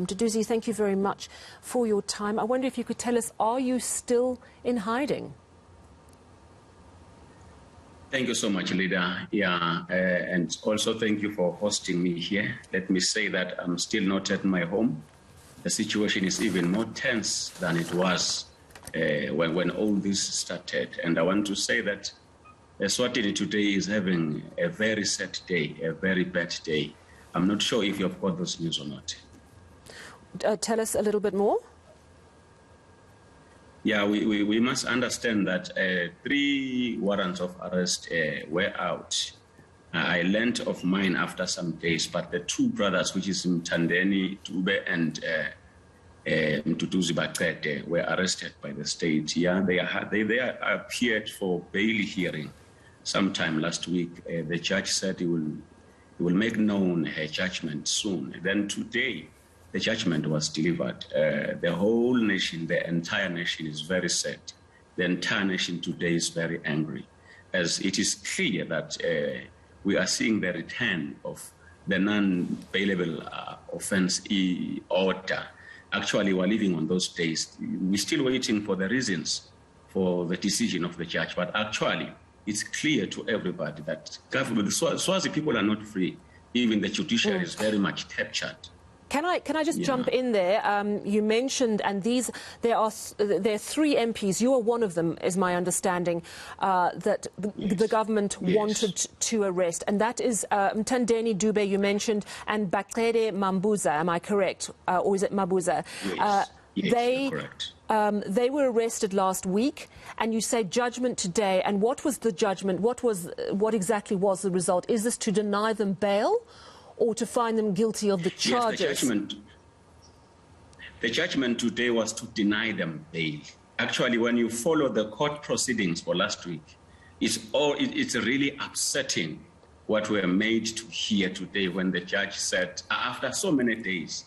Mduduzi, thank you very much for your time. I wonder if you could tell us, are you still in hiding? Thank you so much, Lida. And also thank you for hosting me here. Let me say that I'm still not at my home. The situation is even more tense than it was when all this started. And I want to say that eSwatini today is having a very sad day, a very bad day. I'm not sure if you've got those news or not. Tell us a little bit more. Yeah, we must understand that 3 warrants of arrest were out. I learned of mine after some days, but the 2 brothers, which is Mduduzi Dube and Mduduzi Simelane, were arrested by the state. Yeah, they appeared for bail hearing sometime last week. The judge said he will make known her judgment soon. Then today, the judgment was delivered. The whole nation, the entire nation is very sad. The entire nation today is very angry, as it is clear that we are seeing the return of the non-bailable offense order. Actually, we're living on those days. We're still waiting for the reasons for the decision of the judge, but actually, it's clear to everybody that government, the Swazi people are not free. Even the judiciary is very much captured. Can I just jump in there? You mentioned, and there are 3 MPs. You are one of them, is my understanding, that the government wanted to arrest, and that is Mduduzi Dube, you mentioned, and Baqede Mambuza. Am I correct, or is it Mabuza? Yes, correct. They were arrested last week, and you say judgment today. And what was the judgment? What exactly was the result? Is this to deny them bail, or to find them guilty of the charges? Yes, the judgment today was to deny them bail. Actually, when you follow the court proceedings for last week, it's really upsetting what we are made to hear today when the judge said, after so many days,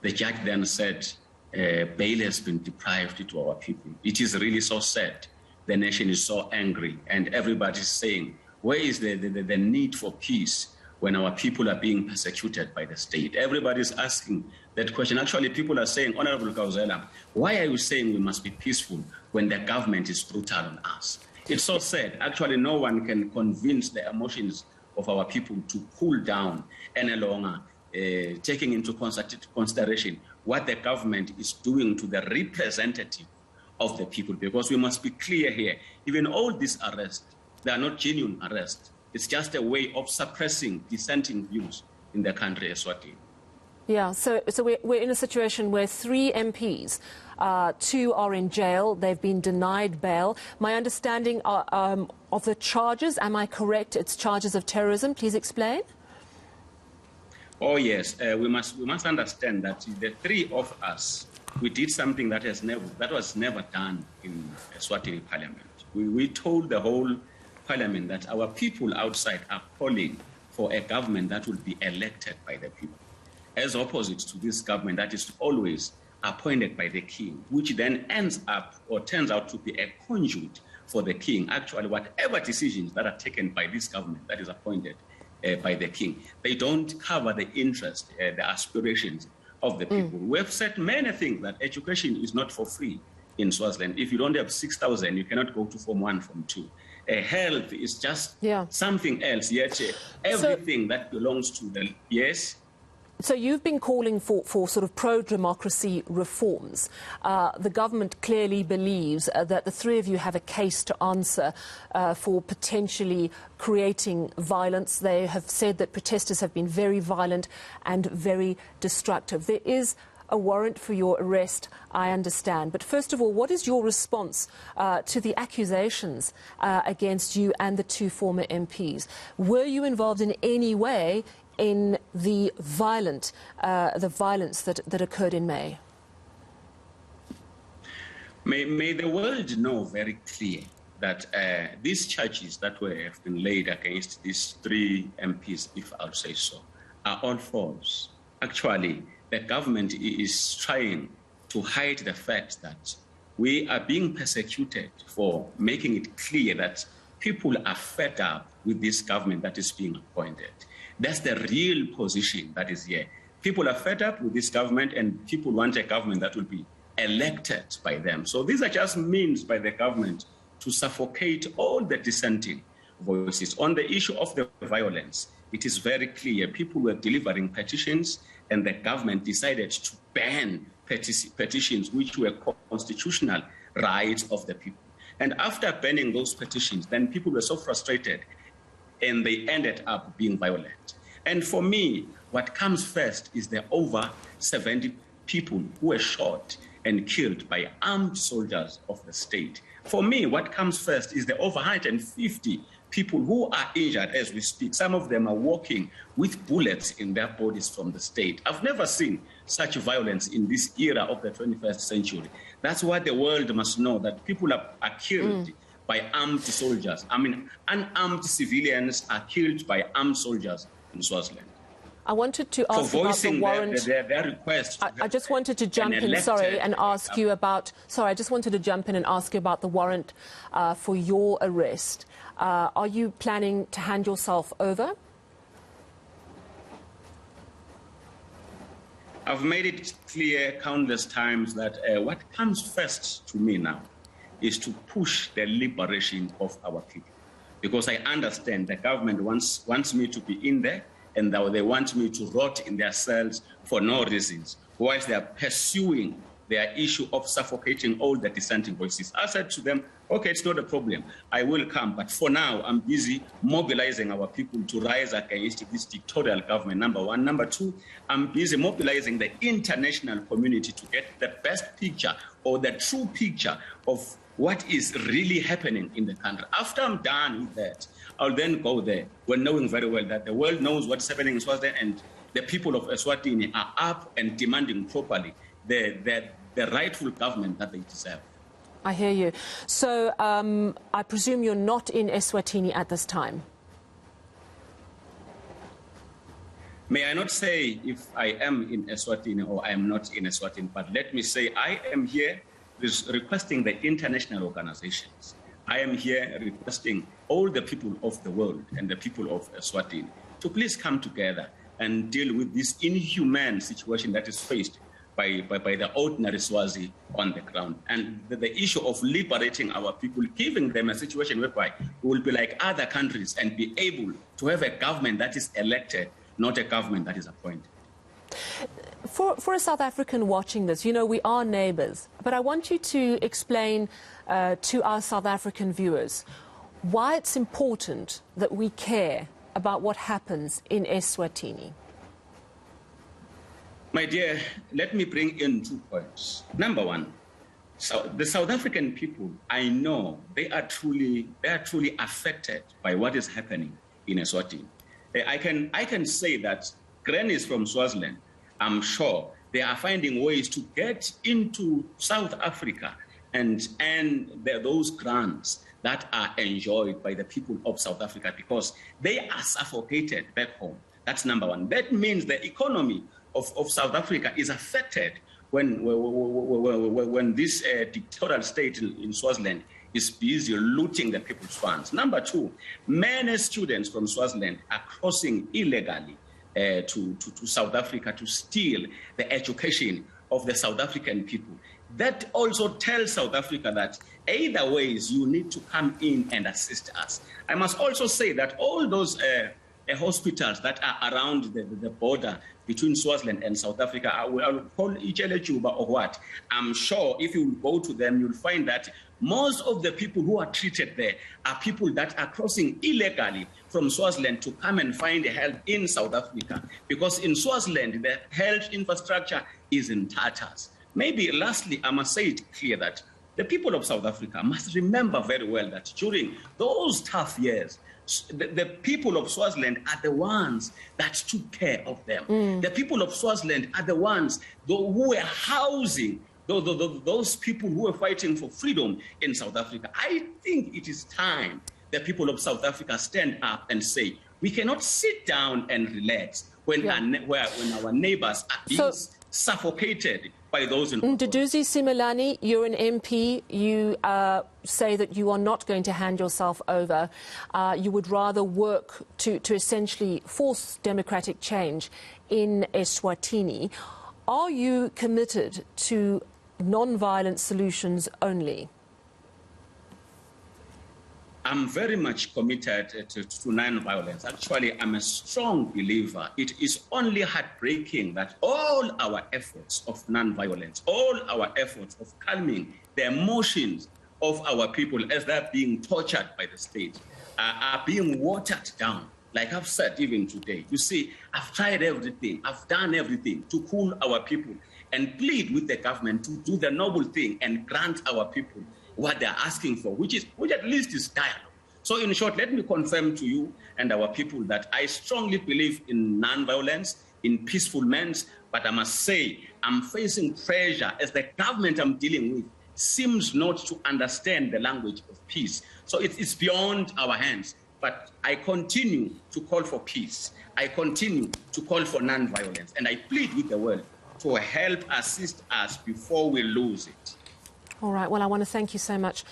the judge then said, bail has been deprived to our people. It is really so sad. The nation is so angry, and everybody's saying, where is the need for peace when our people are being persecuted by the state? Everybody's asking that question. Actually, people are saying, Honorable Kauzela, why are you saying we must be peaceful when the government is brutal on us? It's so sad. Actually, no one can convince the emotions of our people to cool down any longer, taking into consideration what the government is doing to the representative of the people. Because we must be clear here, even all these arrests, they are not genuine arrests. It's just a way of suppressing dissenting views in the country, Eswatini. Yeah, so we're in a situation where 3 MPs, 2 are in jail. They've been denied bail. My understanding of the charges, am I correct? It's charges of terrorism. Please explain. Oh yes, we must understand that the 3 of us, we did something that was never done in Eswatini Parliament. We told the whole Parliament that our people outside are calling for a government that will be elected by the people, as opposite to this government that is always appointed by the king, which then ends up or turns out to be a conduit for the king. Actually, whatever decisions that are taken by this government that is appointed by the king, they don't cover the interest, the aspirations of the people. We have said many things, that education is not for free in Swaziland. If you don't have 6,000, you cannot go to Form 1, Form 2. Health is just something else, yet everything that belongs to the... Yes? So you've been calling for sort of pro-democracy reforms. The government clearly believes that the 3 of you have a case to answer for potentially creating violence. They have said that protesters have been very violent and very destructive. There is a warrant for your arrest, I understand. But first of all, what is your response to the accusations against you and the 2 former MPs? Were you involved in any way in the violence that occurred in May? May the world know very clear that these charges that have been laid against these 3 MPs, if I'll say so, are all false. Actually, the government is trying to hide the fact that we are being persecuted for making it clear that people are fed up with this government that is being appointed. That's the real position that is here. People are fed up with this government, and people want a government that will be elected by them. So these are just means by the government to suffocate all the dissenting voices. On the issue of the violence, it is very clear. People were delivering petitions, and the government decided to ban petitions which were constitutional rights of the people. And after banning those petitions, then people were so frustrated, and they ended up being violent. And for me, what comes first is the over 70 people who were shot and killed by armed soldiers of the state. For me, what comes first is the over 150 people who are injured as we speak. Some of them are walking with bullets in their bodies from the state. I've never seen such violence in this era of the 21st century. That's what the world must know, that people are killed by armed soldiers. I mean, unarmed civilians are killed by armed soldiers in Swaziland. I wanted to ask about the warrant. Their request. I just wanted to jump in, sorry, and ask you about. Sorry, I just wanted to jump in and ask you about the warrant for your arrest. Are you planning to hand yourself over? I've made it clear countless times that what comes first to me now is to push the liberation of our people, because I understand the government wants me to be in there, and they want me to rot in their cells for no reasons, whilst they are pursuing their issue of suffocating all the dissenting voices. I said to them, okay, it's not a problem. I will come. But for now, I'm busy mobilizing our people to rise against this dictatorial government, number one. Number two, I'm busy mobilizing the international community to get the best picture or the true picture of what is really happening in the country. After I'm done with that, I'll then go there, well, knowing very well that the world knows what's happening in Swaziland, and the people of eSwatini are up and demanding properly the rightful government that they deserve. I hear you. So I presume you're not in eSwatini at this time? May I not say if I am in eSwatini or I am not in eSwatini, but let me say I am here requesting the international organizations. I am here requesting all the people of the world and the people of eSwatini to please come together and deal with this inhumane situation that is faced by the ordinary Swazi on the ground. And the issue of liberating our people, giving them a situation whereby we will be like other countries and be able to have a government that is elected, not a government that is appointed. For a South African watching this, you know, we are neighbours, but I want you to explain to our South African viewers why it's important that we care about what happens in eSwatini. My dear, let me bring in 2 points. Number one, so the South African people, I know they are truly affected by what is happening in eSwatini. I can say that grannies from Swaziland, I'm sure they are finding ways to get into South Africa and those grants that are enjoyed by the people of South Africa, because they are suffocated back home. That's number one. That means the economy of South Africa is affected when this dictatorial state in Swaziland is busy looting the people's funds. Number two, many students from Swaziland are crossing illegally to South Africa to steal the education of the South African people. That also tells South Africa that either ways you need to come in and assist us. I must also say that all those hospitals that are around the border between Swaziland and South Africa, I will call Ichele Juba or what. I'm sure if you go to them, you'll find that most of the people who are treated there are people that are crossing illegally from Swaziland to come and find help in South Africa. Because in Swaziland, the health infrastructure is in tatters. Maybe lastly, I must say it clear that the people of South Africa must remember very well that during those tough years, the people of Swaziland are the ones that took care of them. The people of Swaziland are the ones who were housing those people who were fighting for freedom in South Africa. I think it is time the people of South Africa stand up and say, we cannot sit down and relax when our neighbors are being suffocated by those in Mduduzi Simelane, you're an MP. You say that you are not going to hand yourself over. You would rather work to essentially force democratic change in eSwatini. Are you committed to non-violent solutions only? I'm very much committed to non-violence. Actually, I'm a strong believer. It is only heartbreaking that all our efforts of non-violence, all our efforts of calming the emotions of our people as they're being tortured by the state are being watered down. Like I've said even today, you see, I've tried everything, I've done everything to cool our people and plead with the government to do the noble thing and grant our people what they're asking for, which at least is dialogue. So in short, let me confirm to you and our people that I strongly believe in non-violence, in peaceful means, but I must say I'm facing pressure as the government I'm dealing with seems not to understand the language of peace. So it's beyond our hands. But I continue to call for peace. I continue to call for non-violence. And I plead with the world to help assist us before we lose it. All right. Well, I want to thank you so much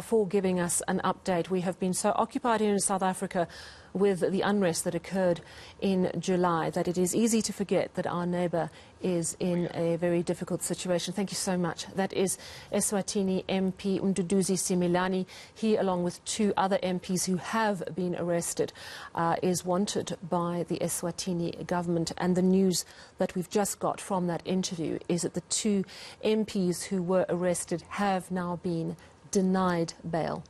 for giving us an update. We have been so occupied here in South Africa with the unrest that occurred in July that it is easy to forget that our neighbour is in a very difficult situation. Thank you so much. That is eSwatini MP Mduduzi Simelane. He, along with 2 other MPs who have been arrested, is wanted by the eSwatini government. And the news that we've just got from that interview is that the 2 MPs who were arrested have now been denied bail.